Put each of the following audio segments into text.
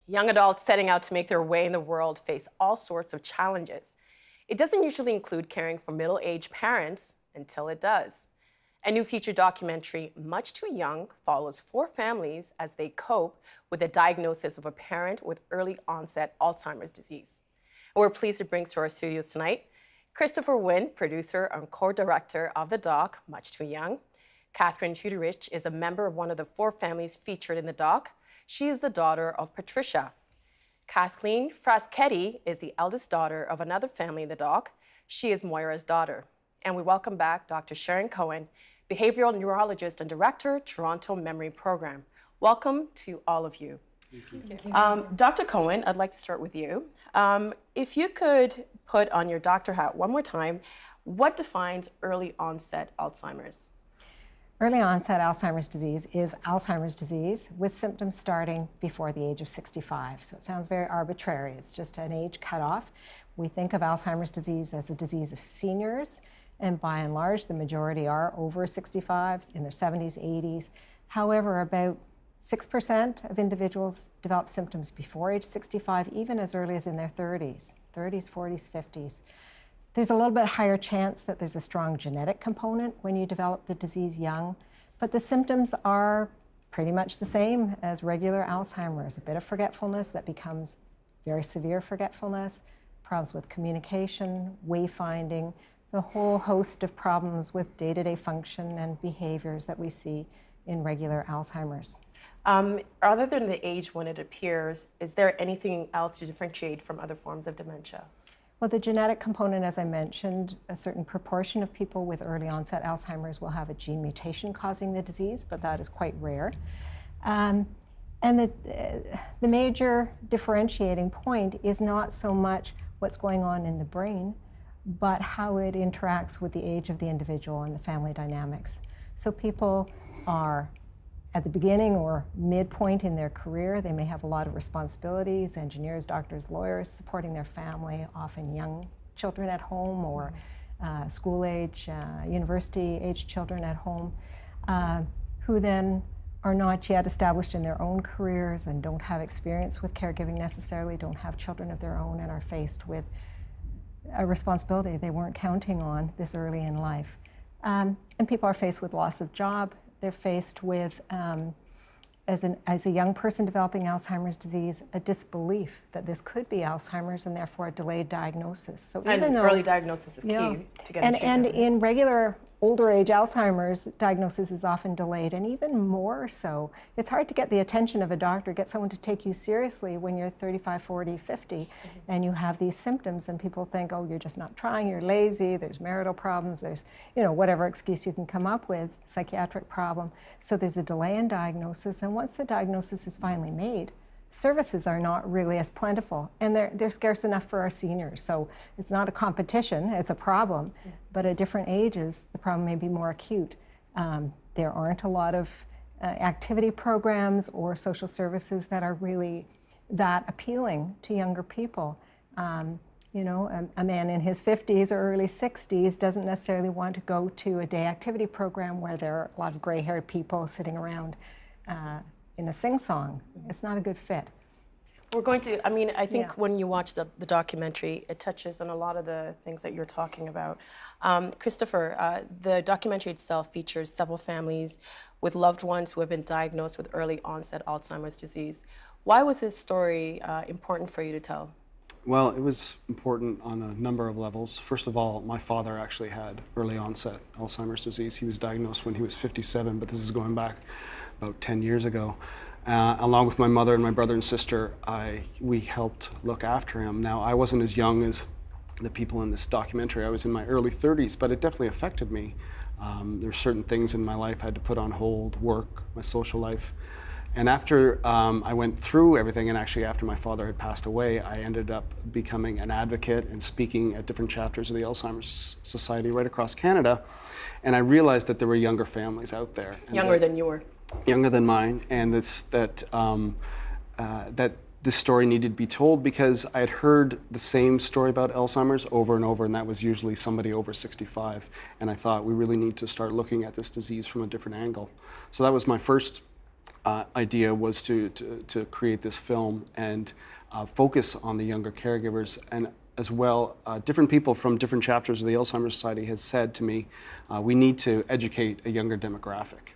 Young adults setting out to make their way in the world face all sorts of challenges. It doesn't usually include caring for middle-aged parents until it does. A new feature documentary, Much Too Young, follows 4 families as they cope with the diagnosis of a parent with early onset Alzheimer's disease. And we're pleased to bring to our studios tonight Christopher Wynn, producer and co-director of the doc, Much Too Young. Katherine is a member of one of the 4 families featured in the doc. She is the daughter of Patricia. Kathleen Fraschetti is the eldest daughter of another family in the doc. She is Moira's daughter. And we welcome back Dr. Sharon Cohen, behavioral neurologist and director, Toronto Memory Program. Welcome to all of you. Thank you. Dr. Cohen, I'd like to start with you. If you could put on your doctor hat one more time, what defines early onset Alzheimer's? Early onset Alzheimer's disease is Alzheimer's disease with symptoms starting before the age of 65. So it sounds very arbitrary. It's just an age cutoff. We think of Alzheimer's disease as a disease of seniors, and by and large, the majority are over 65, in their 70s, 80s. However, about 6% of individuals develop symptoms before age 65, even as early as in their 30s, 40s, 50s. There's a little bit higher chance that there's a strong genetic component when you develop the disease young, but the symptoms are pretty much the same as regular Alzheimer's. A bit of forgetfulness that becomes very severe forgetfulness, problems with communication, wayfinding, the whole host of problems with day-to-day function and behaviors that we see in regular Alzheimer's. Other than the age when it appears, is there anything else to differentiate from other forms of dementia? Well, the genetic component, as I mentioned, a certain proportion of people with early onset Alzheimer's will have a gene mutation causing the disease, but that is quite rare. And the major differentiating point is not so much what's going on in the brain, but how it interacts with the age of the individual and the family dynamics. So people are at the beginning or midpoint in their career. They may have a lot of responsibilities, engineers, doctors, lawyers, supporting their family, often young children at home or school age, university age children at home, who then are not yet established in their own careers and don't have experience with caregiving necessarily, don't have children of their own, and are faced with a responsibility they weren't counting on this early in life. And people are faced with loss of job. They're faced with, as a young person developing Alzheimer's disease, a disbelief that this could be Alzheimer's and therefore a delayed diagnosis. So even though early diagnosis is key to get and in regular older age Alzheimer's, diagnosis is often delayed, and even more so. It's hard to get the attention of a doctor, get someone to take you seriously when you're 35, 40, 50, and you have these symptoms, and people think, oh, you're just not trying, you're lazy, there's marital problems, there's, whatever excuse you can come up with, psychiatric problem. So there's a delay in diagnosis, and once the diagnosis is finally made, services are not really as plentiful, and they're scarce enough for our seniors. So it's not a competition, it's a problem, but at different ages, the problem may be more acute. There aren't a lot of activity programs or social services that are really that appealing to younger people. A man in his 50s or early 60s doesn't necessarily want to go to a day activity program where there are a lot of gray-haired people sitting around in a sing-song. It's not a good fit. We're going to, I think when you watch the documentary, it touches on a lot of the things that you're talking about. Christopher, the documentary itself features several families with loved ones who have been diagnosed with early onset Alzheimer's disease. Why was this story important for you to tell? Well, it was important on a number of levels. First of all, my father actually had early onset Alzheimer's disease. He was diagnosed when he was 57, but this is going back about 10 years ago. Along with my mother and my brother and sister, we helped look after him. Now, I wasn't as young as the people in this documentary. I was in my early 30s, but it definitely affected me. There were certain things in my life I had to put on hold, work, my social life. And after I went through everything, and actually after my father had passed away, I ended up becoming an advocate and speaking at different chapters of the Alzheimer's Society right across Canada. And I realized that there were younger families out there. Younger than you were. Younger than mine, and that this story needed to be told because I had heard the same story about Alzheimer's over and over, and that was usually somebody over 65. And I thought we really need to start looking at this disease from a different angle. So that was my first idea was to create this film and focus on the younger caregivers. And as well, different people from different chapters of the Alzheimer's Society has said to me, we need to educate a younger demographic.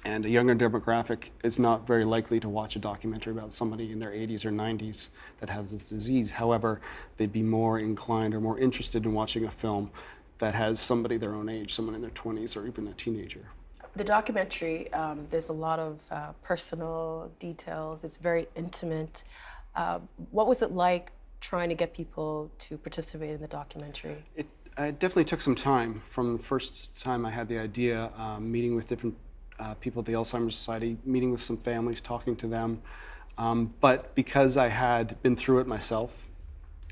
And a younger demographic is not very likely to watch a documentary about somebody in their 80s or 90s that has this disease. However, they'd be more inclined or more interested in watching a film that has somebody their own age, someone in their 20s or even a teenager. The documentary, there's a lot of personal details. It's very intimate. What was it like trying to get people to participate in the documentary? It definitely took some time. From the first time I had the idea, meeting with different people at the Alzheimer's Society, meeting with some families, talking to them. But because I had been through it myself,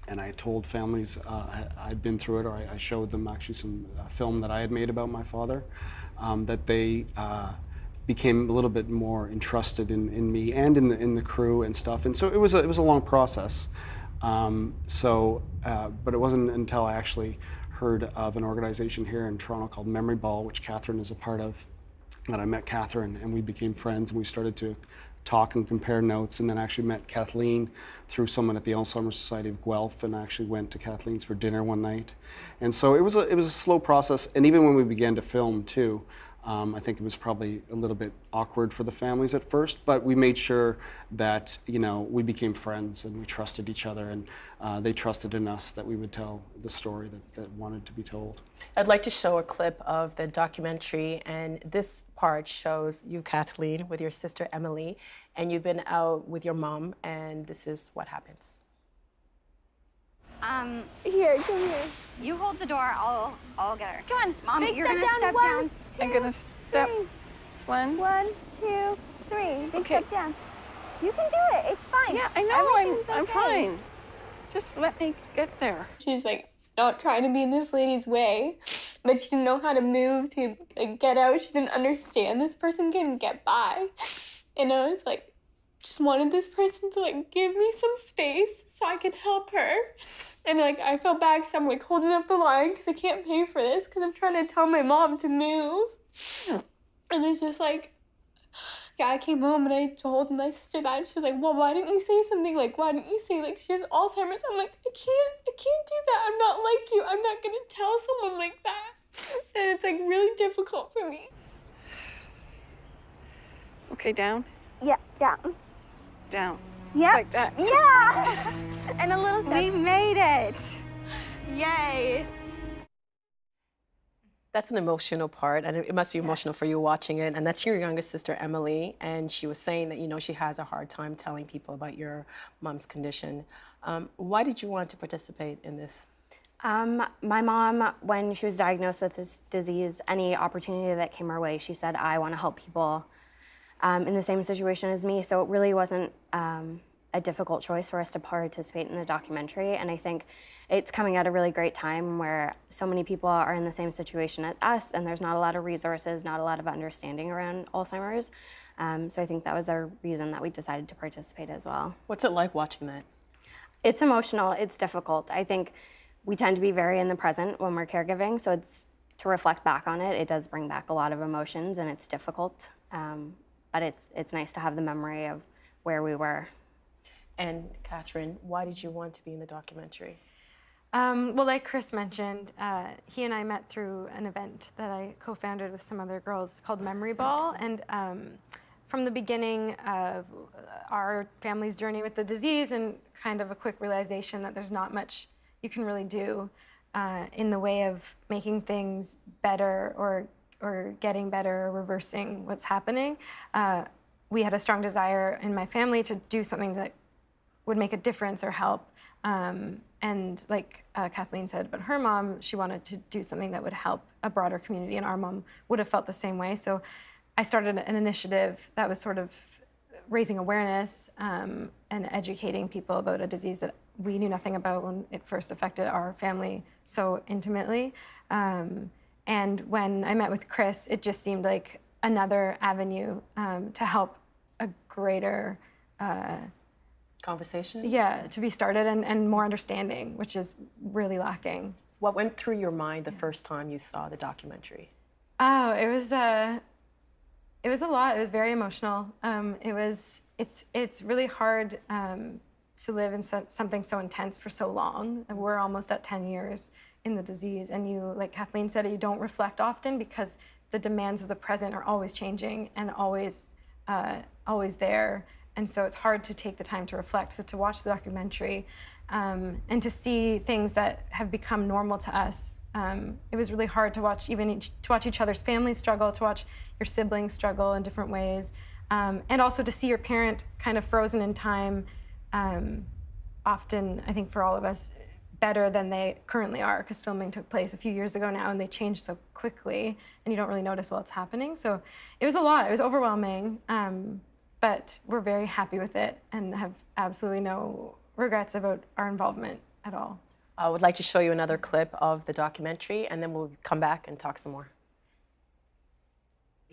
and I told families I'd been through it, or I showed them actually some film that I had made about my father, that they became a little bit more interested in me and in the crew and stuff. And so it was a long process. But it wasn't until I actually heard of an organization here in Toronto called Memory Ball, which Katherine is a part of, that I met Katherine and we became friends and we started to talk and compare notes, and then actually met Kathleen through someone at the Alzheimer's Society of Guelph, and actually went to Kathleen's for dinner one night. And so it was a slow process, and even when we began to film too, I think it was probably a little bit awkward for the families at first, but we made sure that, you know, we became friends and we trusted each other, and they trusted in us that we would tell the story that wanted to be told. I'd like to show a clip of the documentary, and this part shows you, Kathleen, with your sister Emily, and you've been out with your mom, and this is what happens. Here, come here. You hold the door, I'll get her. Come on, Mom, Big you're step gonna down. step 1, down. 2, I'm gonna step 3. 1. 1, 2, 3. Big Okay. step down. You can do it. It's fine. Yeah, I know. Everything's I'm okay. fine. Just let me get there. She's like not trying to be in this lady's way, but she didn't know how to move to get out. She didn't understand this person can get by. And I was like, just wanted this person to like give me some space so I could help her. And like I felt bad because I'm like holding up the line because I can't pay for this because I'm trying to tell my mom to move. And it's just like, yeah, I came home and I told my sister that, and she's like, well, why didn't you say something? Like, why didn't you say, like, she has Alzheimer's? I'm like, I can't do that. I'm not like you. I'm not gonna tell someone like that. And it's like really difficult for me. Okay, down, Yeah, down. down. Yeah. Like that. Yeah. And a little step. We made it. Yay. That's an emotional part, and it must be emotional for you watching it. And that's your youngest sister, Emily, and she was saying that, you know, she has a hard time telling people about your mom's condition. Why did you want to participate in this? My mom, when she was diagnosed with this disease, any opportunity that came her way, she said, I want to help people in the same situation as me. So it really wasn't a difficult choice for us to participate in the documentary. And I think it's coming at a really great time where so many people are in the same situation as us, and there's not a lot of resources, not a lot of understanding around Alzheimer's. So I think that was our reason that we decided to participate as well. What's it like watching that? It's emotional, it's difficult. I think we tend to be very in the present when we're caregiving, so it's to reflect back on it. It does bring back a lot of emotions, and it's difficult. But it's nice to have the memory of where we were. And Katherine, why did you want to be in the documentary? Well, like Chris mentioned, he and I met through an event that I co-founded with some other girls called Memory Ball. And from the beginning of our family's journey with the disease and kind of a quick realization that there's not much you can really do in the way of making things better or getting better or reversing what's happening, we had a strong desire in my family to do something that would make a difference or help. And like Kathleen said about her mom, she wanted to do something that would help a broader community, and our mom would have felt the same way. So I started an initiative that was sort of raising awareness and educating people about a disease that we knew nothing about when it first affected our family so intimately. And when I met with Chris, it just seemed like another avenue to help a greater Conversation? yeah, to be started and more understanding, which is really lacking. What went through your mind the first time you saw the documentary? Oh, it was It was a lot. It was very emotional. It's really hard to live in something so intense for so long. And we're almost at 10 years in the disease, and you, like Kathleen said, you don't reflect often because the demands of the present are always changing and always there. And so it's hard to take the time to reflect. So to watch the documentary and to see things that have become normal to us, it was really hard to watch to watch each other's families struggle, to watch your siblings struggle in different ways, and also to see your parent kind of frozen in time. Often, I think for all of us, better than they currently are, because filming took place a few years ago now, and they changed so quickly, and you don't really notice while it's happening. So it was a lot. It was overwhelming, but we're very happy with it and have absolutely no regrets about our involvement at all. I would like to show you another clip of the documentary, and then we'll come back and talk some more.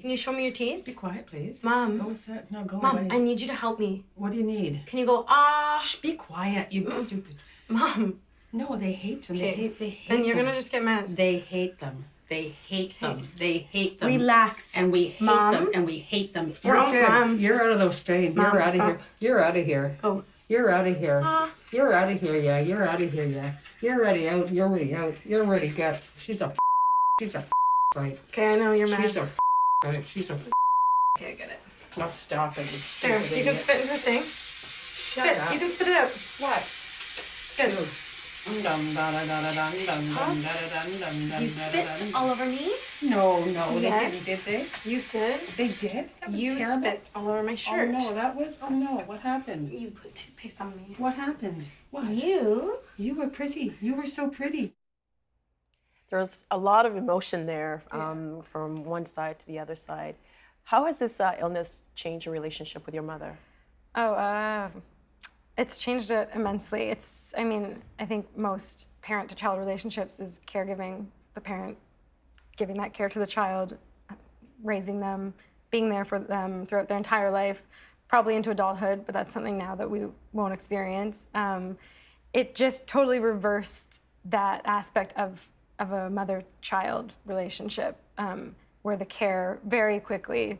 Can you show me your teeth? Be quiet, please. Mom. Go sit. No, go Mom, away. I need you to help me. What do you need? Can you go, ah? Shh, be quiet, you stupid. Mom. No, they hate them. They hate them. Then you're gonna just get mad. They hate them. They hate them. They hate them. Relax. And we hate Mom. them. And we hate them. You're You're good. Mom. You're out of those strains. Mom, You're out of stop. here. You're out of here. Go. You're out of here. You're out of here, yeah. You're out of here, yeah. You're already out. You're already out. You're already got. She's a right. Okay, I know you're mad. She's a right. She's a Okay, I get it. Now stop it. You There, stupid you can idiot. spit into the sink. Spit. up. You can spit it out. What? Good. You You spit all over me. No, they Yes. didn't, did they? You did. They did? That was You terrible. spit all over my shirt. Oh no, that was, oh no, what happened? You put toothpaste on me. What happened? What? You? You were pretty. You were so pretty. There's a lot of emotion there from one side to the other side. How has this illness changed your relationship with your mother? Oh, it's changed it immensely. I think most parent-to-child relationships is caregiving, the parent giving that care to the child, raising them, being there for them throughout their entire life, probably into adulthood, but that's something now that we won't experience. It just totally reversed that aspect of a mother-child relationship, where the care very quickly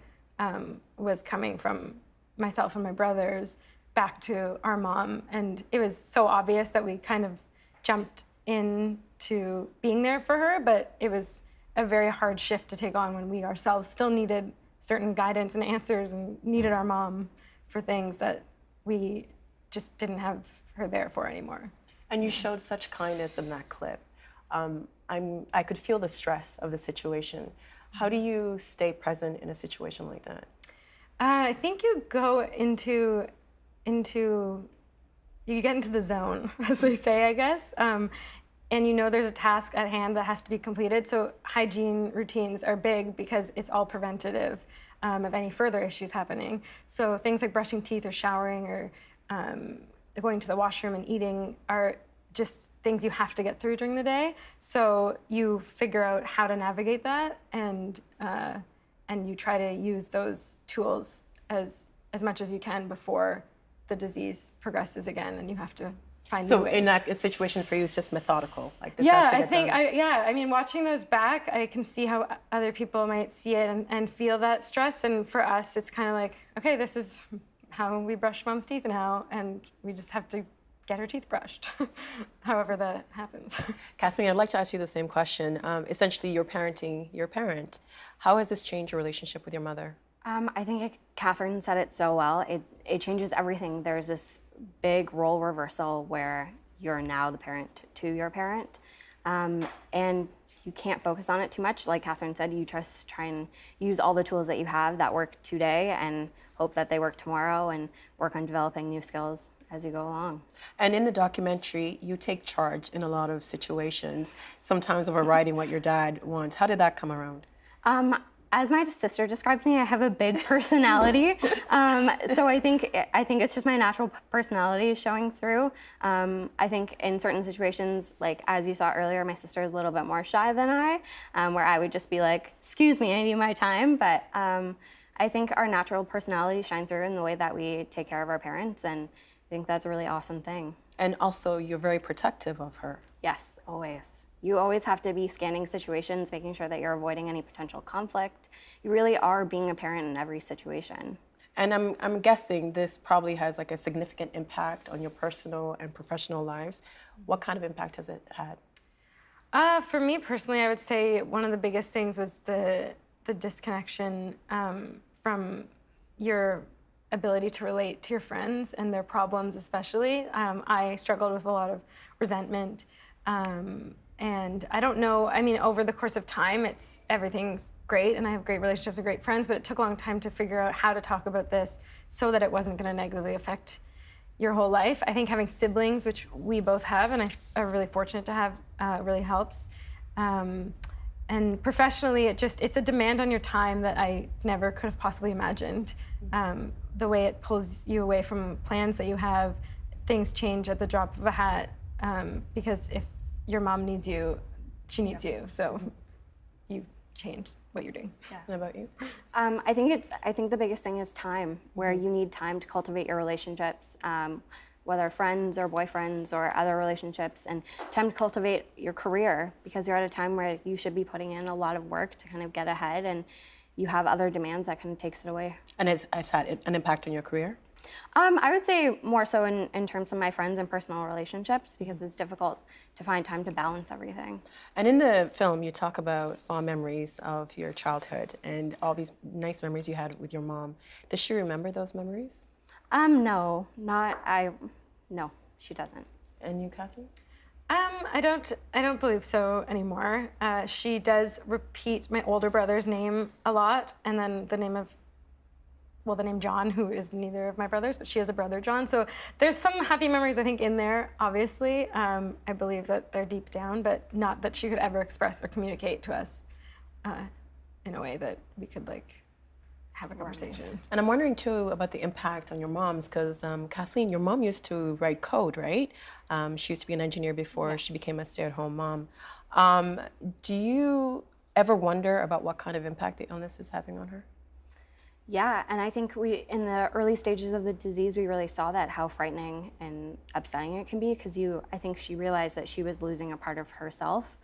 was coming from myself and my brothers back to our mom. And it was so obvious that we kind of jumped into being there for her, but it was a very hard shift to take on when we ourselves still needed certain guidance and answers and needed our mom for things that we just didn't have her there for anymore. And you showed such kindness in that clip. I could feel the stress of the situation. How do you stay present in a situation like that? I think you go into you get into the zone, as they say, I guess. And you know there's a task at hand that has to be completed. So hygiene routines are big because it's all preventative of any further issues happening. So things like brushing teeth or showering or going to the washroom and eating are just things you have to get through during the day. So you figure out how to navigate that, and you try to use those tools as much as you can before the disease progresses again, and you have to find new So ways. in that situation for you, it's just methodical, like this Yeah, has to I get think, done. I mean, watching those back, I can see how other people might see it and feel that stress. And for us, it's kind of like, okay, this is how we brush mom's teeth now, and we just have to get her teeth brushed, however that happens. Kathleen, I'd like to ask you the same question. Essentially, you're parenting your parent. How has this changed your relationship with your mother? I think Katherine said it so well. It changes everything. There's this big role reversal where you're now the parent to your parent. And you can't focus on it too much. Like Katherine said, you just try and use all the tools that you have that work today and hope that they work tomorrow, and work on developing new skills as you go along. And in the documentary, you take charge in a lot of situations, sometimes overriding what your dad wants. How did that come around? As my sister describes me, I have a big personality. So I think it's just my natural personality showing through. I think in certain situations, like as you saw earlier, my sister is a little bit more shy than I, where I would just be like, excuse me, I need my time. But I think our natural personalities shine through in the way that we take care of our parents, and I think that's a really awesome thing. And also, you're very protective of her. Yes, always. You always have to be scanning situations, making sure that you're avoiding any potential conflict. You really are being a parent in every situation. And I'm guessing this probably has like a significant impact on your personal and professional lives. What kind of impact has it had? For me personally, I would say one of the biggest things was the disconnection from your ability to relate to your friends and their problems especially. I struggled with a lot of resentment. And I don't know, I mean, over the course of time, everything's great and I have great relationships with great friends, but it took a long time to figure out how to talk about this so that it wasn't gonna negatively affect your whole life. I think having siblings, which we both have, and I are really fortunate to have, really helps. And professionally, it's a demand on your time that I never could have possibly imagined. The way it pulls you away from plans that you have, things change at the drop of a hat, because if your mom needs you, she needs you. So you change what you're doing. Yeah. What about you? I think the biggest thing is time, where you need time to cultivate your relationships, whether friends or boyfriends or other relationships, and time to cultivate your career, because you're at a time where you should be putting in a lot of work to kind of get ahead, and you have other demands that kind of takes it away. And it's had an impact on your career? I would say more so in terms of my friends and personal relationships, because it's difficult to find time to balance everything. And in the film, you talk about fond memories of your childhood and all these nice memories you had with your mom. Does she remember those memories? No, she doesn't. And you, Katherine? I don't believe so anymore. She does repeat my older brother's name a lot, and then the name John, who is neither of my brothers, but she has a brother, John. So there's some happy memories, I think, in there, obviously. I believe that they're deep down, but not that she could ever express or communicate to us in a way that we could, like, have a conversation. And I'm wondering, too, about the impact on your moms, because Kathleen, your mom used to write code, right? She used to be an engineer before she became a stay-at-home mom. Do you ever wonder about what kind of impact the illness is having on her? Yeah, and I think in the early stages of the disease, we really saw that, how frightening and upsetting it can be, because I think she realized that she was losing a part of herself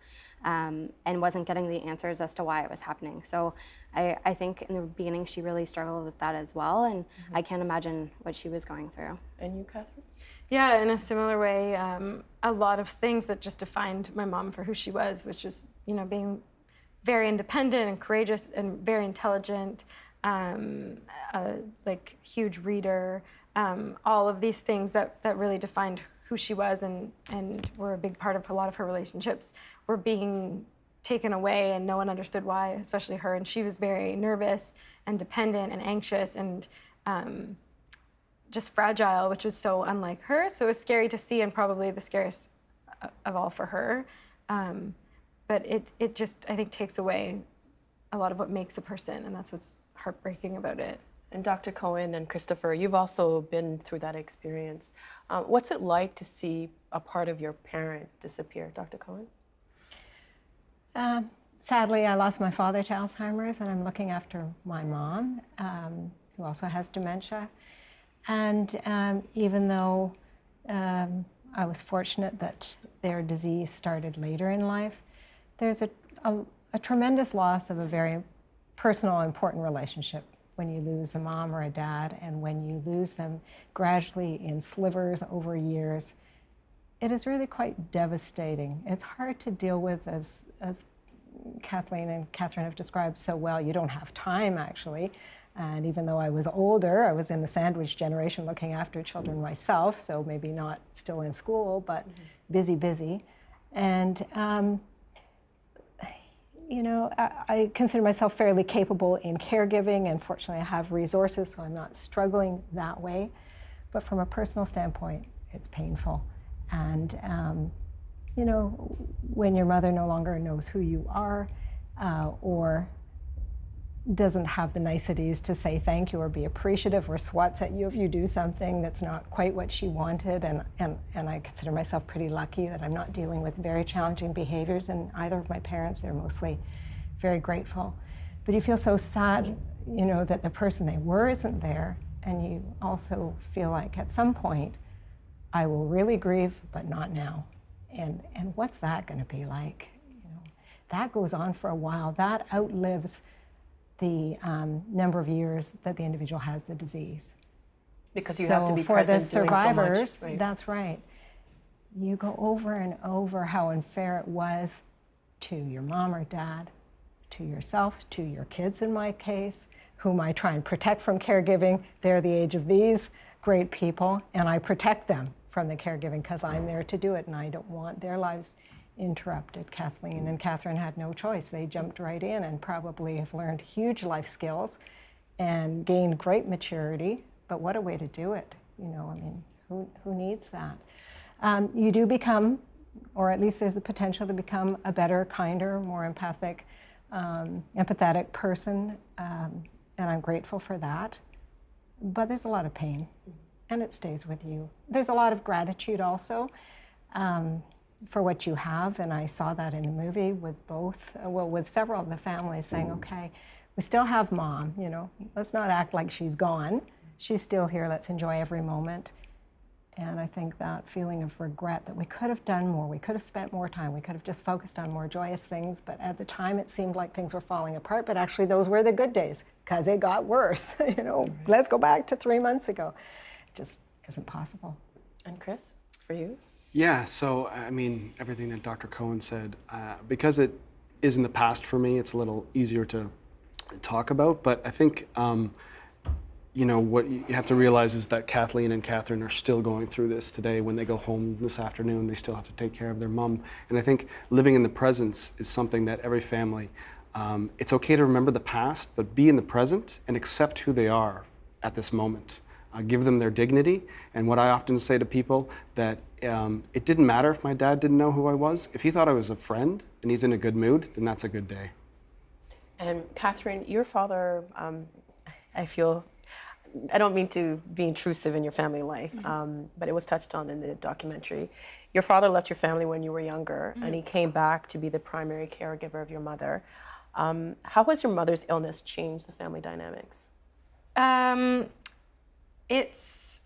and wasn't getting the answers as to why it was happening. So I think in the beginning, she really struggled with that as well, and I can't imagine what she was going through. And you, Katherine? Yeah, in a similar way, a lot of things that just defined my mom for who she was, which is, being very independent and courageous and very intelligent, like huge reader, all of these things that really defined who she was and were a big part of a lot of her relationships were being taken away, and no one understood why, especially her. And she was very nervous and dependent and anxious and just fragile, which was so unlike her. So it was scary to see, and probably the scariest of all for her. But it just, I think, takes away a lot of what makes a person, and that's what's heartbreaking about it. And Dr. Cohen and Christopher, you've also been through that experience. What's it like to see a part of your parent disappear, Dr. Cohen? Sadly, I lost my father to Alzheimer's, and I'm looking after my mom, who also has dementia. And even though I was fortunate that their disease started later in life, there's a tremendous loss of a very personal, important relationship when you lose a mom or a dad, and when you lose them gradually in slivers over years. It is really quite devastating. It's hard to deal with, as Kathleen and Katherine have described so well. You don't have time, actually. And even though I was older, I was in the sandwich generation looking after children myself, so maybe not still in school, but busy. And I consider myself fairly capable in caregiving, and fortunately I have resources, so I'm not struggling that way. But from a personal standpoint, it's painful. And when your mother no longer knows who you are, or doesn't have the niceties to say thank you or be appreciative, or swats at you if you do something that's not quite what she wanted, and I consider myself pretty lucky that I'm not dealing with very challenging behaviors in either of my parents. They're mostly very grateful. But you feel so sad, that the person they were isn't there, and you also feel like at some point I will really grieve, but not now. And what's that going to be like? You know, that goes on for a while. That outlives the number of years that the individual has the disease. Because you have to be for present the doing so much, survivors, right? that's right. You go over and over how unfair it was to your mom or dad, to yourself, to your kids in my case, whom I try and protect from caregiving. They're the age of these great people, and I protect them from the caregiving because I'm there to do it, and I don't want their lives interrupted. Kathleen and Katherine had no choice. They jumped right in and probably have learned huge life skills and gained great maturity, but what a way to do it. You know, I mean, who needs that? You do become, or at least there's the potential to become, a better, kinder, more empathic, empathetic person, and I'm grateful for that. But there's a lot of pain, and it stays with you. There's a lot of gratitude also for what you have, and I saw that in the movie with with several of the families saying, okay, we still have mom, you know, let's not act like she's gone. She's still here, let's enjoy every moment. And I think that feeling of regret that we could have done more, we could have spent more time, we could have just focused on more joyous things, but at the time it seemed like things were falling apart, but actually those were the good days, because it got worse. You know, let's go back to 3 months ago. It just isn't possible. And Chris, for you? Yeah, so I mean, everything that Dr. Cohen said, because it is in the past for me, it's a little easier to talk about, but I think you know, what you have to realize is that Kathleen and Katherine are still going through this today. When they go home this afternoon, they still have to take care of their mom. And I think living in the presence is something that every family, it's okay to remember the past, but be in the present and accept who they are at this moment. Give them their dignity. And what I often say to people, that it didn't matter if my dad didn't know who I was. If he thought I was a friend and he's in a good mood, then that's a good day. And Katherine, your father, I feel, I don't mean to be intrusive in your family life, but it was touched on in the documentary. Your father left your family when you were younger, and he came back to be the primary caregiver of your mother. How has your mother's illness changed the family dynamics? It's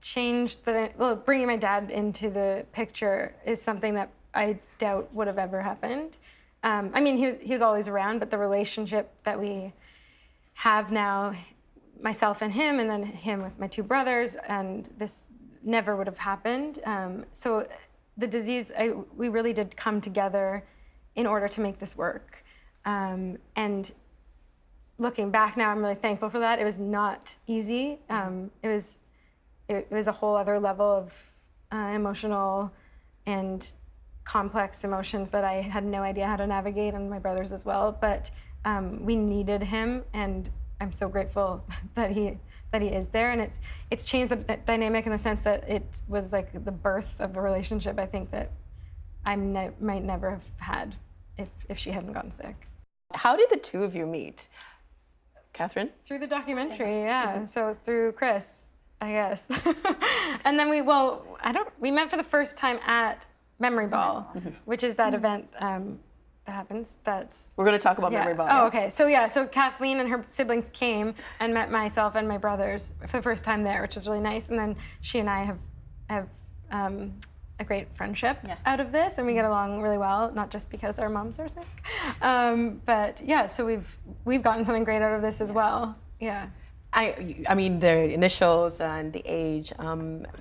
changed that. Well, bringing my dad into the picture is something that I doubt would have ever happened. I mean, he was always around, but the relationship that we have now, myself and him, and then him with my two brothers, and this never would have happened. So the disease, we really did come together in order to make this work. And looking back now, I'm really thankful for that. It was not easy. It was a whole other level of emotional and complex emotions that I had no idea how to navigate, and my brothers as well. But we needed him, and I'm so grateful that he is there. And it's changed the dynamic in the sense that it was like the birth of a relationship I think that I might never have had if she hadn't gotten sick. How did the two of you meet? Katherine? Through the documentary, yeah. So through Chris, I guess. And then we met for the first time at Memory Ball, which is that event that happens. We're going to talk about Memory Ball. Oh, okay. So Kathleen and her siblings came and met myself and my brothers for the first time there, which was really nice. And then she and I have a great friendship out of this, and we get along really well. Not just because our moms are sick, but yeah. So we've gotten something great out of this as well. Yeah. I mean, the initials and the age,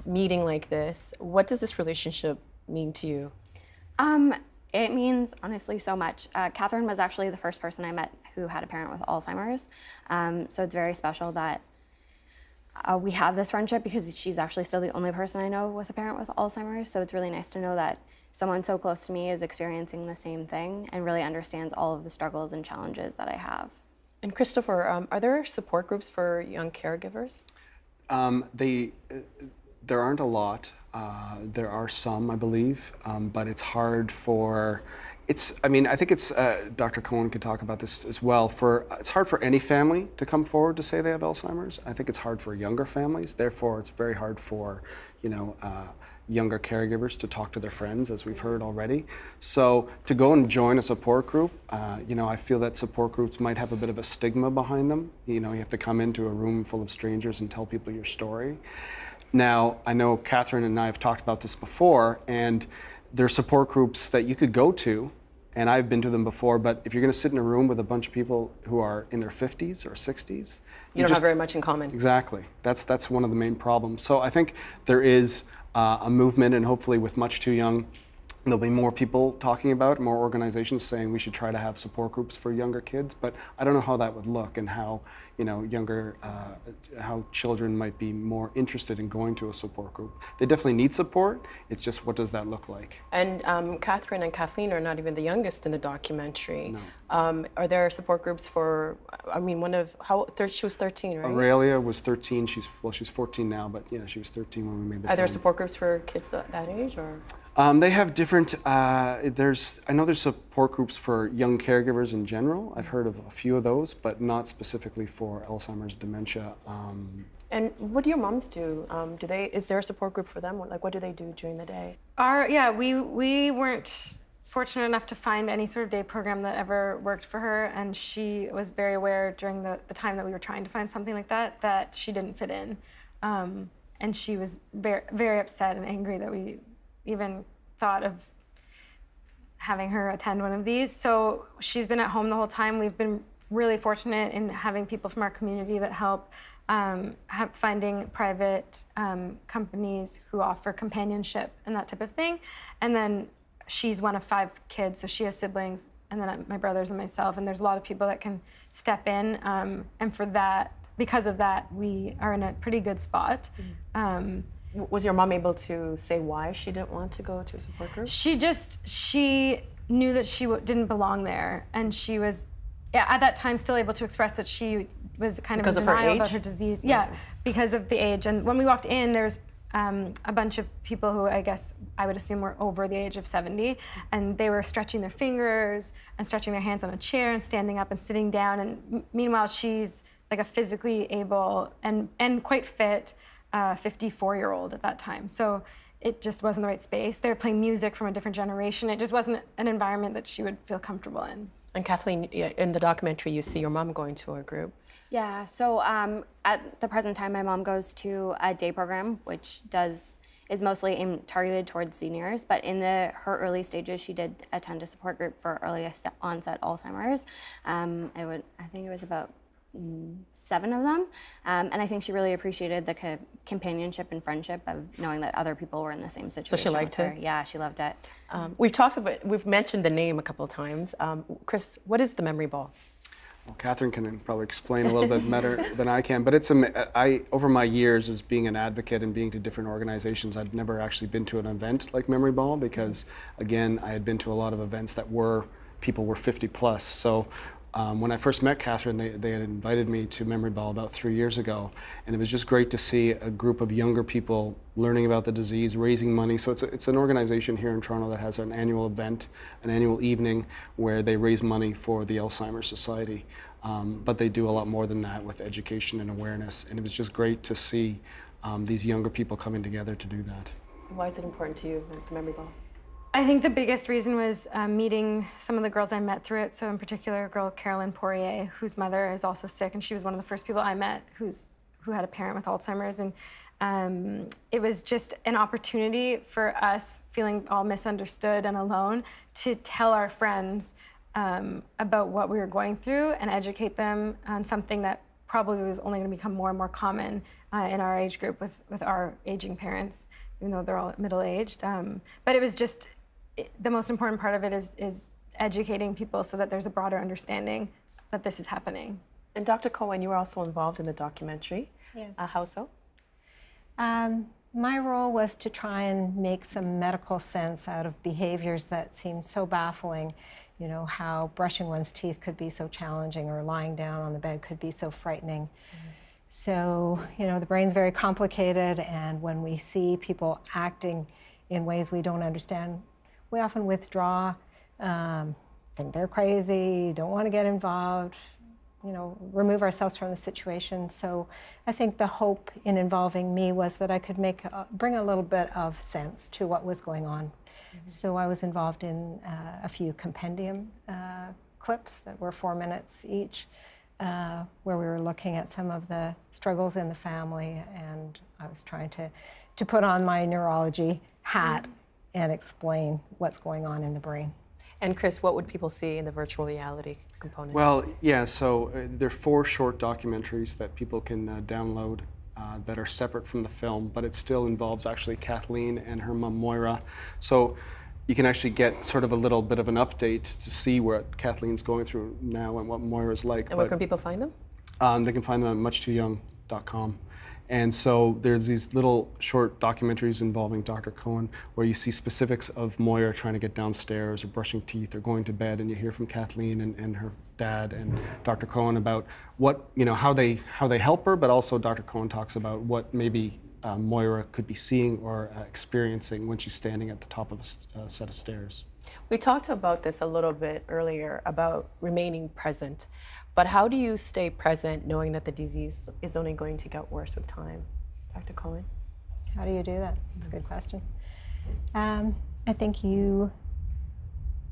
meeting like this. What does this relationship mean to you? It means honestly so much. Katherine was actually the first person I met who had a parent with Alzheimer's. So it's very special that we have this friendship, because she's actually still the only person I know with a parent with Alzheimer's. So it's really nice to know that someone so close to me is experiencing the same thing and really understands all of the struggles and challenges that I have. And Christopher, are there support groups for young caregivers? There aren't a lot. There are some, I believe, but it's hard for I think it's, Dr. Cohen could talk about this as well. It's hard for any family to come forward to say they have Alzheimer's. I think it's hard for younger families. Therefore, it's very hard for, younger caregivers to talk to their friends, as we've heard already. So to go and join a support group, I feel that support groups might have a bit of a stigma behind them. You have to come into a room full of strangers and tell people your story. Now, I know Katherine and I have talked about this before, and there are support groups that you could go to, and I've been to them before, but if you're going to sit in a room with a bunch of people who are in their 50s or 60s, you don't have very much in common. Exactly. That's one of the main problems. So I think there is a movement, and hopefully with Much Too Young, there'll be more people talking about it, more organizations saying we should try to have support groups for younger kids, but I don't know how that would look and how, how children might be more interested in going to a support group. They definitely need support. It's just, what does that look like? And Katherine and Kathleen are not even the youngest in the documentary. No. Are there support groups for, she was 13, right? Aurelia was 13. She's 14 now, but yeah, she was 13 when we made the film. Are there support groups for kids that age, or? They have different, I know there's support groups for young caregivers in general. I've heard of a few of those, but not specifically for Alzheimer's dementia. And what do your moms do? Is there a support group for them? What do they do during the day? We weren't fortunate enough to find any sort of day program that ever worked for her, and she was very aware during the time that we were trying to find something like that she didn't fit in. And she was very, very upset and angry that we even thought of having her attend one of these. So she's been at home the whole time. We've been really fortunate in having people from our community that help, finding private companies who offer companionship and that type of thing. And then she's one of 5 kids, so she has siblings, and then my brothers and myself, and there's a lot of people that can step in. And for that, because of that, we are in a pretty good spot. Was your mom able to say why she didn't want to go to a support group? She knew that she didn't belong there, and she was, at that time, still able to express that she was kind of in denial about her disease. Yeah, because of the age. And when we walked in, there's a bunch of people who I guess I would assume were over the age of 70, and they were stretching their fingers and stretching their hands on a chair and standing up and sitting down. And meanwhile, she's like a physically able and quite fit 54-year-old at that time. So it just wasn't the right space. They were playing music from a different generation. It just wasn't an environment that she would feel comfortable in. And Kathleen, in the documentary, you see your mom going to a group. Yeah, so at the present time, my mom goes to a day program, which is mostly targeted towards seniors, but in her early stages, she did attend a support group for early onset Alzheimer's. I think it was about 7 of them, and I think she really appreciated the companionship and friendship of knowing that other people were in the same situation. So she liked it? Yeah, she loved it. We've mentioned the name a couple of times. Chris, what is the memory ball? Well, Katherine can probably explain a little bit better than I can, but over my years as being an advocate and being to different organizations, I'd never actually been to an event like Memory Ball because, again, I had been to a lot of events that people were 50 plus. So when I first met Katherine, they had invited me to Memory Ball about 3 years ago, and it was just great to see a group of younger people learning about the disease, raising money. So it's an organization here in Toronto that has an annual event, an annual evening where they raise money for the Alzheimer's Society. But they do a lot more than that with education and awareness, and it was just great to see these younger people coming together to do that. Why is it important to you, the Memory Ball? I think the biggest reason was meeting some of the girls I met through it. So in particular, a girl, Carolyn Poirier, whose mother is also sick, and she was one of the first people I met who had a parent with Alzheimer's. And it was just an opportunity for us, feeling all misunderstood and alone, to tell our friends about what we were going through and educate them on something that probably was only going to become more and more common in our age group with our aging parents, even though they're all middle-aged. But it was just, the most important part of it is educating people so that there's a broader understanding that this is happening. And Dr. Cohen, you were also involved in the documentary. Yes. How so? My role was to try and make some medical sense out of behaviors that seemed so baffling. You know, how brushing one's teeth could be so challenging, or lying down on the bed could be so frightening. So, you know, the brain's very complicated, and when we see people acting in ways we don't understand, we often withdraw think they're crazy, don't want to get involved, remove ourselves from the situation. So I think the hope in involving me was that I could bring a little bit of sense to what was going on. So I was involved in a few compendium clips that were 4 minutes each, where we were looking at some of the struggles in the family, and I was trying to put on my neurology hat and explain what's going on in the brain. And Chris, what would people see in the virtual reality component? Well, yeah, so there are 4 short documentaries that people can download that are separate from the film, but it still involves actually Kathleen and her mom Moira. So you can actually get sort of a little bit of an update to see what Kathleen's going through now and what Moira's like. And where can people find them? They can find them at muchtooyoung.com. And so there's these little short documentaries involving Dr. Cohen where you see specifics of Moira trying to get downstairs or brushing teeth or going to bed, and you hear from Kathleen and her dad and Dr. Cohen about what, how they help her, but also Dr. Cohen talks about what maybe Moira could be seeing or experiencing when she's standing at the top of a set of stairs. We talked about this a little bit earlier about remaining present, but how do you stay present knowing that the disease is only going to get worse with time? Dr. Cohen? How do you do that? That's a good question. I think you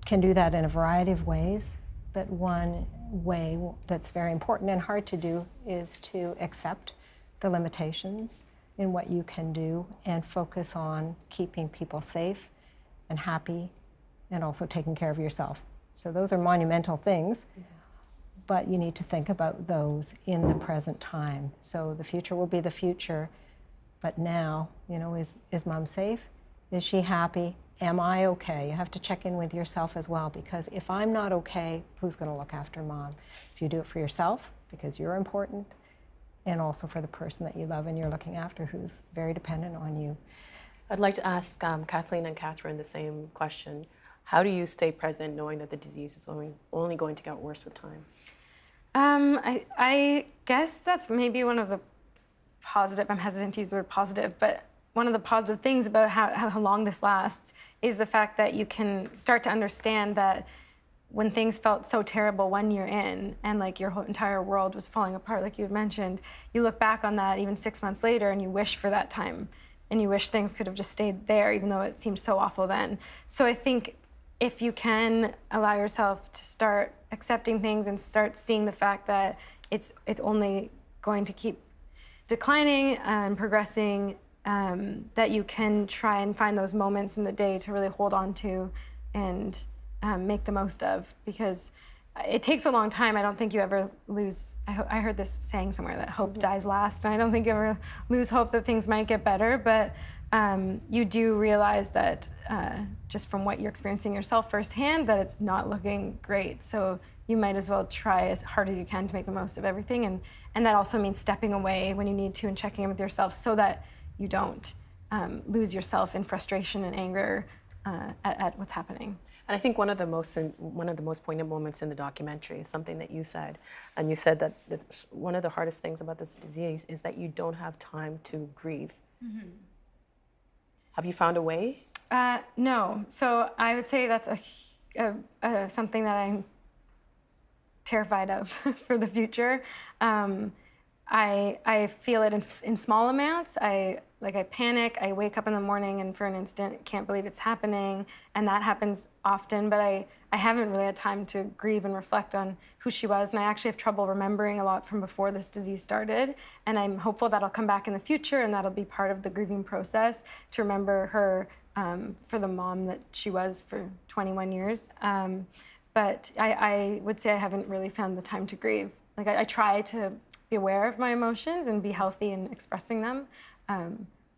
can do that in a variety of ways, but one way that's very important and hard to do is to accept the limitations in what you can do and focus on keeping people safe and happy and also taking care of yourself. So those are monumental things, but you need to think about those in the present time. So the future will be the future, but now, is mom safe? Is she happy? Am I okay? You have to check in with yourself as well, because if I'm not okay, who's going to look after mom? So you do it for yourself because you're important, and also for the person that you love and you're looking after who's very dependent on you. I'd like to ask Kathleen and Katherine the same question. How do you stay present knowing that the disease is only going to get worse with time? I guess that's maybe one of the positive, I'm hesitant to use the word positive, but one of the positive things about how long this lasts is the fact that you can start to understand that when things felt so terrible 1 year in and like your whole entire world was falling apart, like you had mentioned, you look back on that even 6 months later and you wish for that time and you wish things could have just stayed there even though it seemed so awful then. So I think if you can allow yourself to start accepting things and start seeing the fact that it's only going to keep declining and progressing, that you can try and find those moments in the day to really hold on to and make the most of, because it takes a long time. I don't think you ever lose, I heard this saying somewhere that hope dies last, and I don't think you ever lose hope that things might get better, but you do realize that just from what you're experiencing yourself firsthand, that it's not looking great. So you might as well try as hard as you can to make the most of everything. And that also means stepping away when you need to and checking in with yourself so that you don't lose yourself in frustration and anger at what's happening. And I think one of the most poignant moments in the documentary is something that you said. And you said that one of the hardest things about this disease is that you don't have time to grieve. Mm-hmm. Have you found a way? No. So I would say that's something that I'm terrified of for the future. I feel it in small amounts. I panic, I wake up in the morning and for an instant can't believe it's happening, and that happens often, but I haven't really had time to grieve and reflect on who she was, and I actually have trouble remembering a lot from before this disease started, and I'm hopeful that'll come back in the future and that'll be part of the grieving process to remember her for the mom that she was for 21 years. But I would say I haven't really found the time to grieve. Like I try to be aware of my emotions and be healthy in expressing them.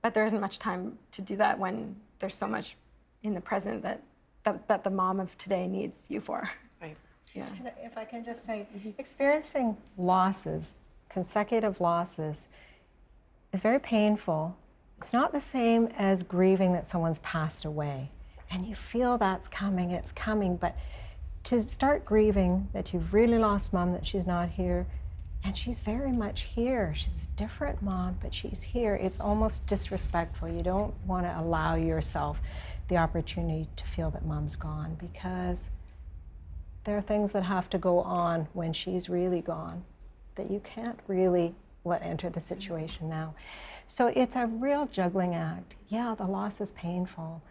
But there isn't much time to do that when there's so much in the present that the mom of today needs you for. Right. Yeah. If I can just say, experiencing losses, consecutive losses, is very painful. It's not the same as grieving that someone's passed away. And you feel that's coming, it's coming, but to start grieving that you've really lost mom, that she's not here, and she's very much here. She's a different mom, but she's here. It's almost disrespectful. You don't want to allow yourself the opportunity to feel that mom's gone, because There are things that have to go on when she's really gone that you can't really let enter the situation now. So it's a real juggling act. Yeah, the loss is painful.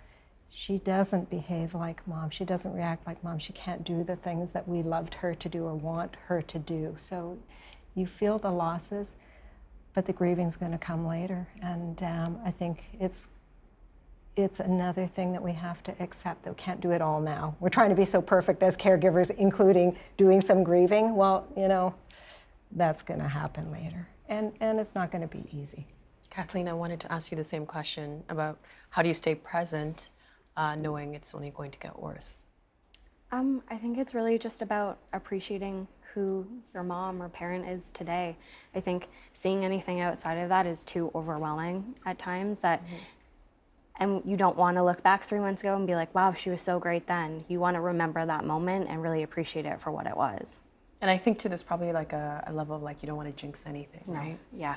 She doesn't behave like mom. She doesn't react like mom. She can't do the things that we loved her to do or want her to do. So you feel the losses, but the grieving's going to come later. And I think it's another thing that we have to accept, that we can't do it all now. We're trying to be so perfect as caregivers, including doing some grieving. Well, you know, that's going to happen later. And it's not going to be easy. Kathleen, I wanted to ask you the same question about how do you stay present knowing it's only going to get worse? I think it's really just about appreciating who your mom or parent is today. I think seeing anything outside of that is too overwhelming at times, that and you don't want to look back 3 months ago and be like, wow, she was so great then. You want to remember that moment and really appreciate it for what it was. And I think too, there's probably like a level of like, you don't want to jinx anything, right? Yeah.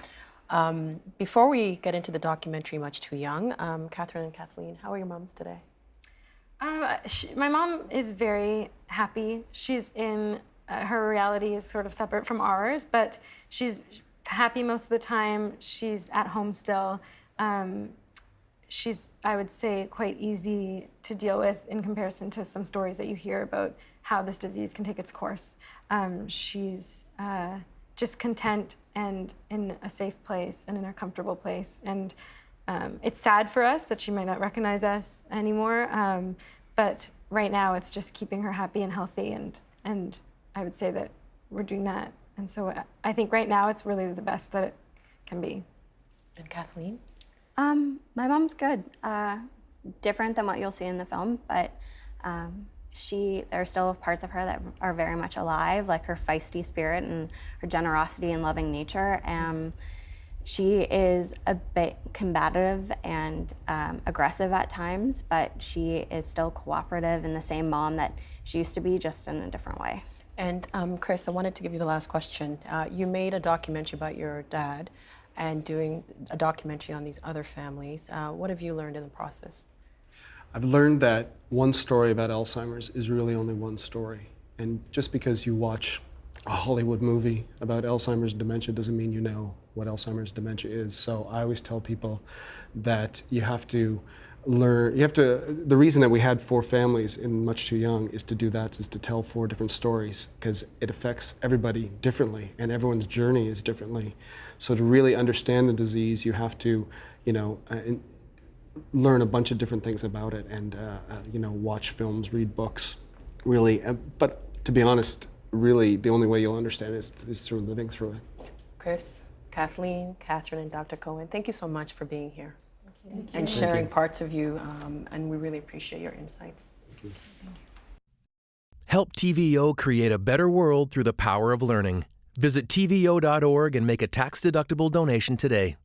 Before we get into the documentary, Much Too Young, Katherine and Kathleen, how are your moms today? My mom is very happy. She's in, her reality is sort of separate from ours, but she's happy most of the time. She's at home still. She's, I would say, quite easy to deal with in comparison to some stories that you hear about how this disease can take its course. She's just content and in a safe place and in a comfortable place. And it's sad for us that she might not recognize us anymore, but right now it's just keeping her happy and healthy, and I would say that we're doing that. And so I think right now it's really the best that it can be. And Kathleen? My mom's good. Different than what you'll see in the film, but there are still parts of her that are very much alive, like her feisty spirit and her generosity and loving nature. She is a bit combative and aggressive at times, but she is still cooperative and the same mom that she used to be, just in a different way. And Chris, I wanted to give you the last question. You made a documentary about your dad and doing a documentary on these other families. What have you learned in the process? I've learned that one story about Alzheimer's is really only one story. And just because you watch a Hollywood movie about Alzheimer's dementia doesn't mean you know what Alzheimer's dementia is. So I always tell people that you have to learn, the reason that we had 4 families in Much Too Young is to do that, is to tell 4 different stories, because it affects everybody differently and everyone's journey is differently. So to really understand the disease, you have to, learn a bunch of different things about it and, watch films, read books, really. But to be honest, really the only way you'll understand it is through living through it. Chris, Kathleen, Katherine, and Dr. Cohen, thank you so much for being here. Thank you. And sharing parts of you, and we really appreciate your insights. Thank you. Help TVO create a better world through the power of learning. Visit TVO.org and make a tax-deductible donation today.